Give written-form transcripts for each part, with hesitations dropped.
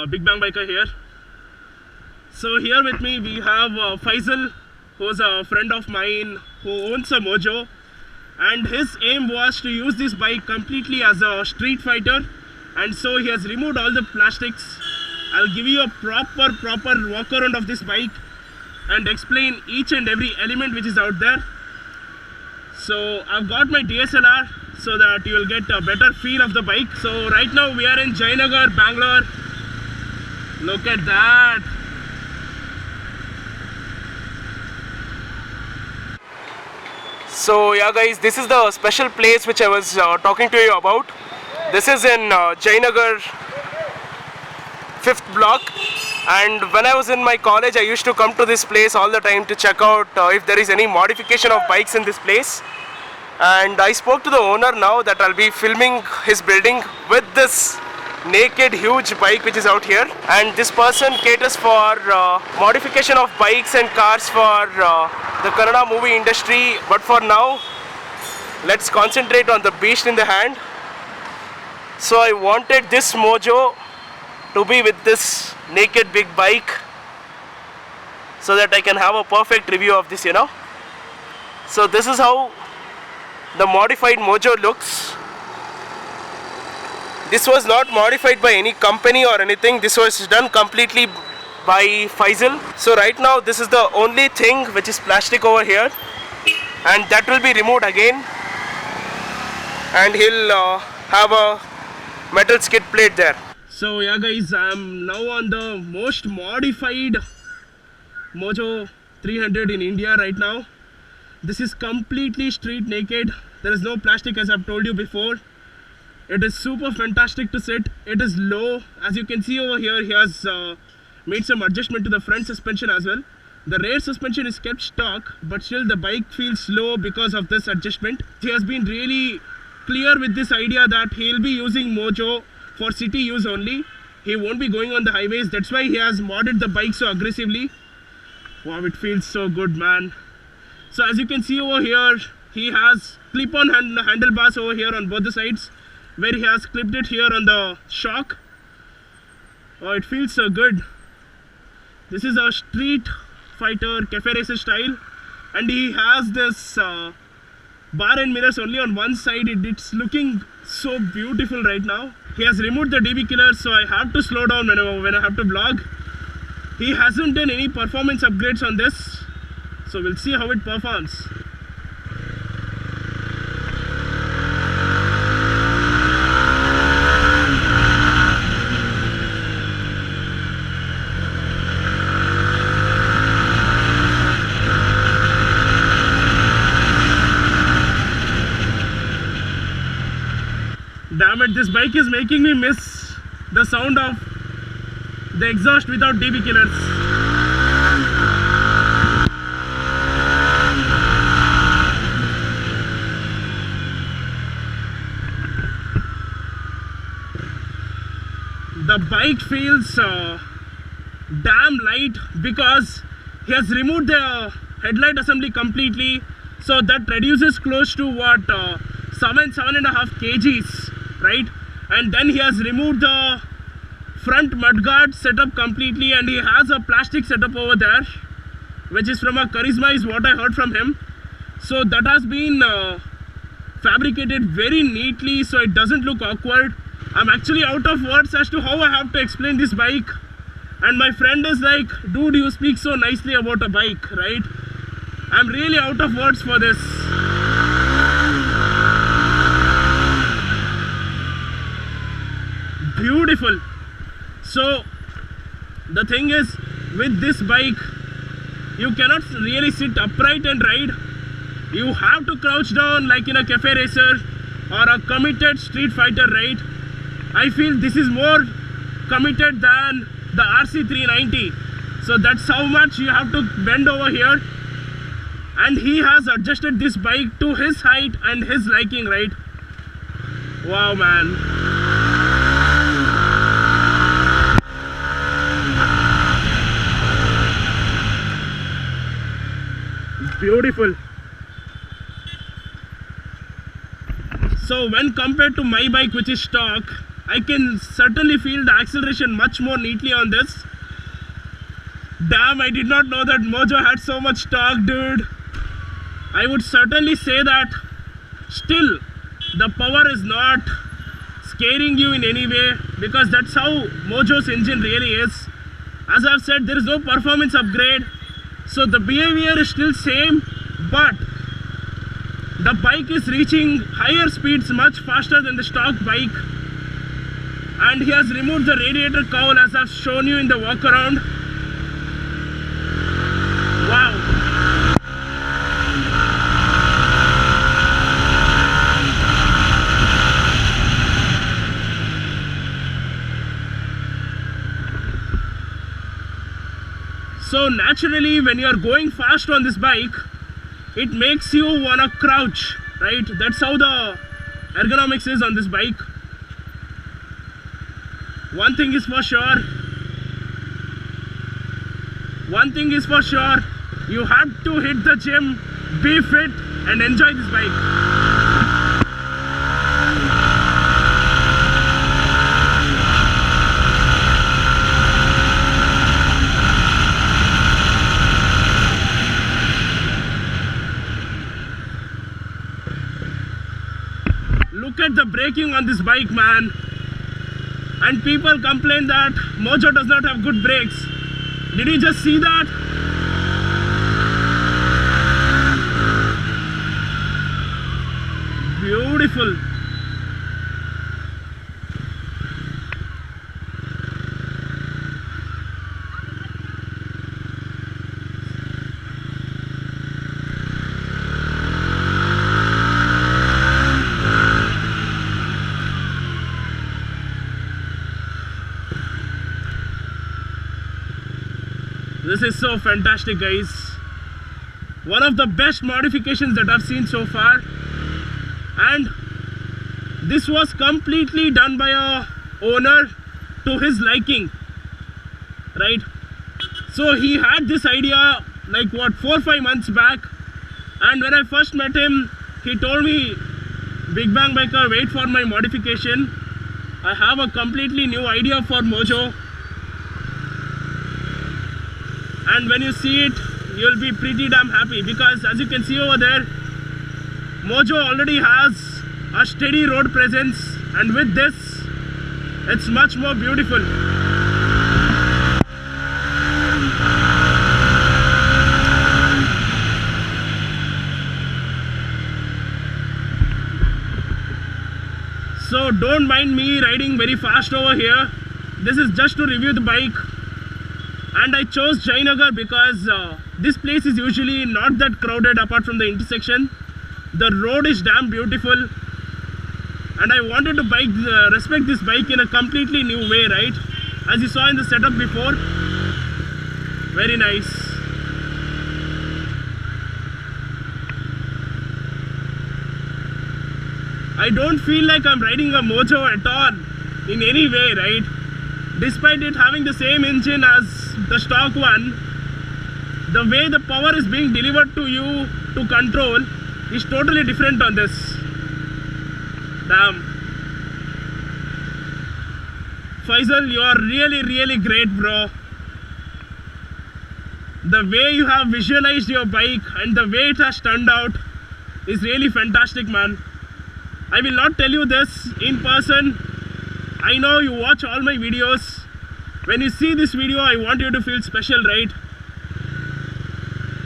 Big Bang Biker here. So here with me we have Faisal, who's a friend of mine who owns a Mojo, and his aim was to use this bike completely as a street fighter, and so he has removed all the plastics. I'll give you a proper walk around of this bike and explain each and every element which is out there. So I've got my DSLR so that you will get a better feel of the bike. So right now we are in Jayanagar, Bangalore. Look at that. So yeah guys, this is the special place which I was talking to you about. This is in Jayanagar 5th block, and when I was in my college I used to come to this place all the time to check out if there is any modification of bikes in this place. And I spoke to the owner now that I'll be filming his building with this naked huge bike which is out here, and this person caters for modification of bikes and cars for the Kannada movie industry. But for now, let's concentrate on the beast in the hand. So I wanted this Mojo to be with this naked big bike so that I can have a perfect review of this, So this is how the modified Mojo looks. This was not modified by any company or anything. This was done completely by Faisal. So right now this is the only thing which is plastic over here, and that will be removed again, and he'll have a metal skid plate there. So yeah guys, I'm now on the most modified Mojo 300 in India right now. This is completely street naked. There is no plastic, as I've told you before. It is super fantastic to sit. It is low. As you can see over here, he has made some adjustment to the front suspension as well. The rear suspension is kept stock, but still the bike feels slow because of this adjustment. He has been really clear with this idea that he'll be using Mojo for city use only. He won't be going on the highways. That's why he has modded the bike so aggressively. Wow, it feels so good, man. So as you can see over here, he has clip-on handlebars over here on both the sides, where he has clipped it here on the shock. Oh, it feels so good. This is a street fighter cafe racer style, and he has this bar and mirrors only on one side. It's looking so beautiful right now. He has removed the DB killer, so I have to slow down when I have to vlog. He hasn't done any performance upgrades on this, so we'll see how it performs. Damn it, this bike is making me miss the sound of the exhaust without DB killers. The bike feels damn light because he has removed the headlight assembly completely, so that reduces close to what 7.5 kgs, right? And then he has removed the front mudguard setup completely, and he has a plastic setup over there which is from a Charisma, is what I heard from him. So that has been fabricated very neatly, so it doesn't look awkward. I'm actually out of words as to how I have to explain this bike, and my friend is like, dude, you speak so nicely about a bike, right? I'm really out of words for this. Beautiful. So the thing is, with this bike you cannot really sit upright and ride. You have to crouch down like in a cafe racer or a committed street fighter ride. I feel this is more committed than the RC390. So that's how much you have to bend over here. And he has adjusted this bike to his height and his liking, right? Wow, man. Beautiful. So when compared to my bike, which is stock, I can certainly feel the acceleration much more neatly on this. Damn, I did not know that Mojo had so much torque, dude. I would certainly say that still the power is not scaring you in any way, because that's how Mojo's engine really is. As I've said, there is no performance upgrade, so the behavior is still same, but the bike is reaching higher speeds much faster than the stock bike. And he has removed the radiator cowl as I've shown you in the walk around. Wow. So naturally, when you are going fast on this bike, it makes you wanna crouch, right? That's how the ergonomics is on this bike. One thing is for sure, you have to hit the gym, be fit, and enjoy this bike. Look at the braking on this bike, man. And people complain that Mojo does not have good brakes. Did you just see that? Beautiful. This is so fantastic, guys. One of the best modifications that I've seen so far. And this was completely done by a owner to his liking, right? So he had this idea like what, 4 or 5 months back. And when I first met him, he told me, Big Bang Biker, wait for my modification. I have a completely new idea for Mojo. And when you see it, you'll be pretty damn happy, because as you can see over there, Mojo already has a steady road presence, and with this, it's much more beautiful. So don't mind me riding very fast over here. This is just to review the bike. And I chose Jayanagar because this place is usually not that crowded apart from the intersection. The road is damn beautiful. And I wanted to respect this bike in a completely new way, right? As you saw in the setup before. Very nice. I don't feel like I'm riding a Mojo at all in any way, right? Despite it having the same engine as the stock one, the way the power is being delivered to you to control is totally different on this. Damn. Faisal, you are really great, bro. The way you have visualized your bike and the way it has turned out is really fantastic, man. I will not tell you this in person. I know you watch all my videos. When you see this video, I want you to feel special, right?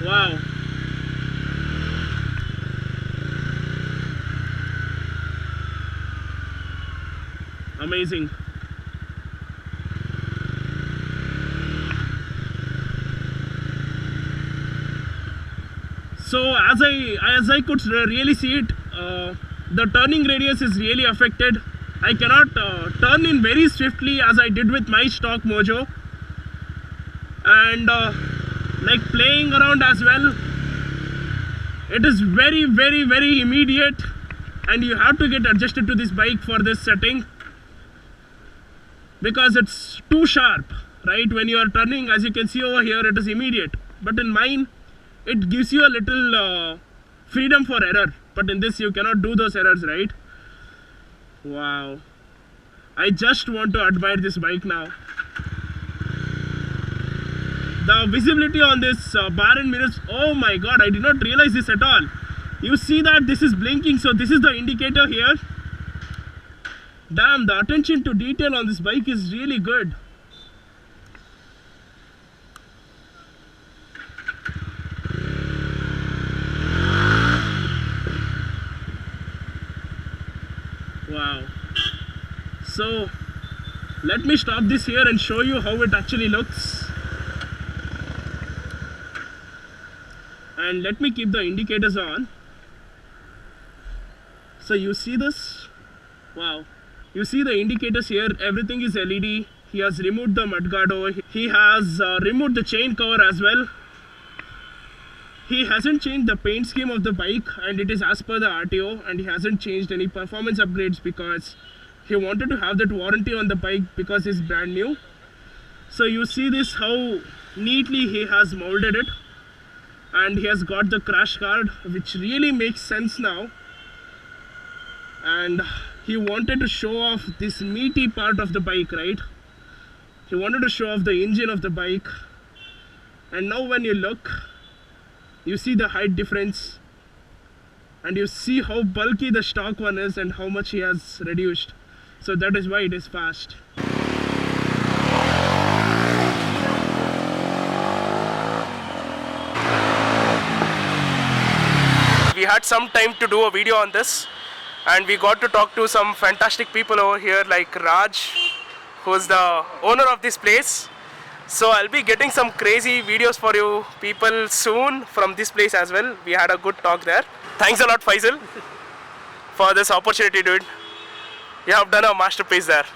Wow. Amazing. So as I could really see it, the turning radius is really affected. I cannot turn in very swiftly as I did with my stock Mojo, and like playing around as well, it is very immediate, and you have to get adjusted to this bike for this setting because it's too sharp, right? When you are turning, as you can see over here, it is immediate, but in mine it gives you a little freedom for error, but in this you cannot do those errors, right? Wow. I just want to admire this bike now. The visibility on this bar and mirrors, oh my god, I did not realize this at all. You see that this is blinking, so this is the indicator here. Damn, the attention to detail on this bike is really good. Wow. So let me stop this here and show you how it actually looks. And let me keep the indicators on. So you see this? Wow. You see the indicators here, everything is LED. He has removed the mudguard over here. He has removed the chain cover as well. He hasn't changed the paint scheme of the bike, and it is as per the RTO, and he hasn't changed any performance upgrades because he wanted to have that warranty on the bike because it's brand new. So you see this, how neatly he has molded it, and he has got the crash guard, which really makes sense now. And he wanted to show off this meaty part of the bike, right? He wanted to show off the engine of the bike. And now when you look, you see the height difference, and you see how bulky the stock one is and how much he has reduced. So that is why it is fast. We had some time to do a video on this, and we got to talk to some fantastic people over here like Raj, who is the owner of this place. So I'll be getting some crazy videos for you people soon from this place as well. We had a good talk there. Thanks a lot, Faisal, for this opportunity, dude. You have done a masterpiece there.